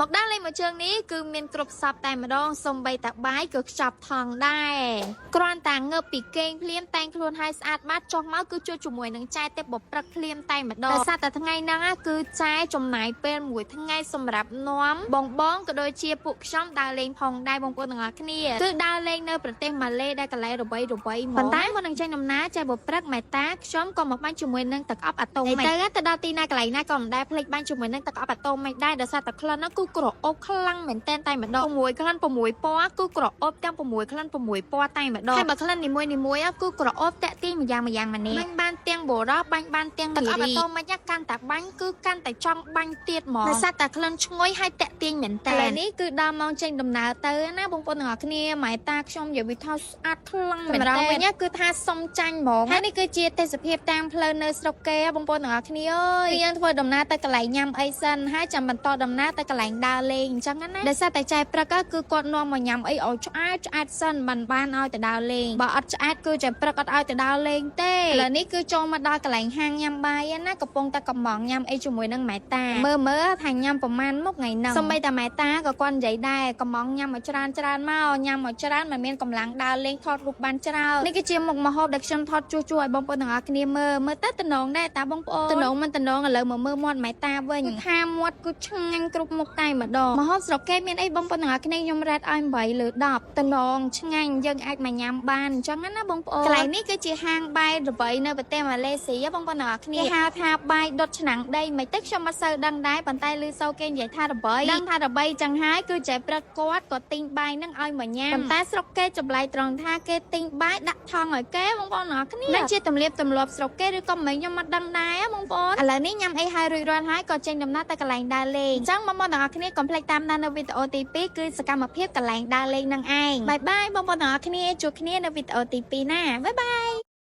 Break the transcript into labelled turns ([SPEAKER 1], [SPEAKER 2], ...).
[SPEAKER 1] មកដល់លេងមួយជើងនេះគឺមានគ្រប់សពតែម្ដងសំបីតាបាយក៏ខ្ចប់ថងដែរគ្រាន់តែងើបពីគេងភ្លាមតែងខ្លួនឲ្យស្អាតបាត់ចុះមកគឺជួយជាមួយនឹងចែទេបព្រឹកភ្លាមតែម្ដងតែសត្វតែថ្ងៃហ្នឹងគឺចែចំណាយពេលមួយថ្ងៃសម្រាប់នាំបងក៏ដូចជាពួកខ្ញុំដើរលេងផងដែរបងប្អូនទាំងអស់គ្នាគឺដើរលេងនៅប្រទេសម៉ាឡេដែលកន្លែងរបីមកប៉ុន្តែមុននឹងចេញដំណើរចែបព្រឹកមេតាខ្ញុំក៏មកបាញ់ជាមួយនឹងទឹកអប់អាតូមទៅដល់ទីណាកន្លែងណាក៏មិនដែលភ្លេចបាញ់ជាមួយនឹងទឹកអប់អាតូមមិនដែរដោយសារតែក្លិនហ្នឹងគឺក្រអូបខ្លាំងមែនតែនតែម្ដង6ក្លិន6ពណ៌គឺក្រអូបទាំង6ក្លិន6ពណ៌តែម្ដងហើយបើក្លិននីមួយគឺក្រអូបតាក់ទាញម្យ៉ាងម្នេះបាញ់បានទាំងបរោះបាញ់បានទាំងទឹកអប់អាតូមមិនកាន់តែបាញ់គឺកាន់តែចង់បាញ់ទៀតហ្មងដោយសារតែក្លិនឈ្ងុយហើយតាក់ទាញមែនតែឥឡូវនេះគឺដល់ម៉ោងចេញដំណើរទៅណាបងប្អូនទាំងអស់គ្នាម៉ែតាខ្ញុំនិយាយវាថាស្អាតខ្លាំងមែនតែវិញគឺថាសុំចាញ់ហ្មងហើយនេះគឺជាទេសភាពតាមផ្លូវនៅស្រុកគេបងប្អូនទាំងអស់គ្នាអើយយើងធ្វើដំណើរទៅកន្លែងញ៉ាំអីសិនហើយចាំបន្តដំណើរទៅកន្លែងដើរលេងអញ្ចឹងណាដោយសារតែចែព្រឹកគឺគាត់នាំមកញ៉ាំអីឲ្យឆ្អែតសិនបានឲ្យទៅដើរលេងបើអត់ឆ្អែតគឺចែព្រឹកអត់ឲ្យទៅដើរលេងទេឥឡូវនេះគឺចូលមកដល់កន្លែងហាងញ៉ាំបាយណាកំពុងតែកំងញ៉ាំអីជាមួយនឹងម៉ែតាមើលថាញ៉ាំប្រមាណមុខថ្ងៃហ្នឹងសំបីតែម៉ែតាក៏គាត់និយាយដែរកំងញ៉ាំមកច្រើនមកញ៉ាំមកច្រើនមិនមានកម្លាំងដើរលេងថតរូបបានច្រើននេះគឺជាមុខម្ហូបដែលខ្ញុំថតជួសឲ្យបងប្អូនទាំងអស់គ្នាមើលទៅតំណងដែរតាបងប្អូនតំណងមិនតំណងឥឡូវមកមើលមាត់ម៉ែតាវិញថាមាត់គឺឆ្ងាញ់គ្រប់មុខតែម្ដងម្ហូបស្រុកគេមានអីបងប្អូនទាំងអស់គ្នាខ្ញុំរ៉េតឲ្យ8លើ10តំណងឆ្ងាញ់យើងអាចមកញ៉ាំបានអញ្ចឹងណាបងប្អូនកន្លែងនេះគឺជាហាងបាយរបីនៅប្រទេសម៉ាឡេស៊ីបងប្អូនទាំងអស់គ្នាហៅថាបាយដុតឆ្នាំងដីមិនទេខ្ញុំមិនសូវដឹងដែរប៉ុន្តែឮសូគេនិយាយថារបីដឹងថារបីចឹងហើយគឺចែព្រឹកគាត់ក៏ទិញបាយនឹងឲ្យមកញ៉ាំប៉ុន្តែស្រុកគេចម្លែកត្រង់ថាគេទិញបាយដាក់ថងឲ្យគេបងប្អូនទាំងអស់គ្នានេះជាទំនៀមទម្លាប់ស្រុកគេឬក៏មិនខ្ញុំមិនដឹងដែរបងប្អូនឥឡូវនេះញ៉ាំអីហើយរួចរាល់ហើយក៏ចេញដំណើរទៅកន្លែងដើរលេងអញ្ចឹងបងប្អូនទាំងអស់គ្នាកុំភ្លេចតាមដាននៅវីដេអូទី2គឺសកម្មភាពកន្លែងដើរលេងនឹងឯងបាយបងប្អូនទាំងអស់គ្នាជួបគ្នានៅវីដេអូទី2ណាបាយ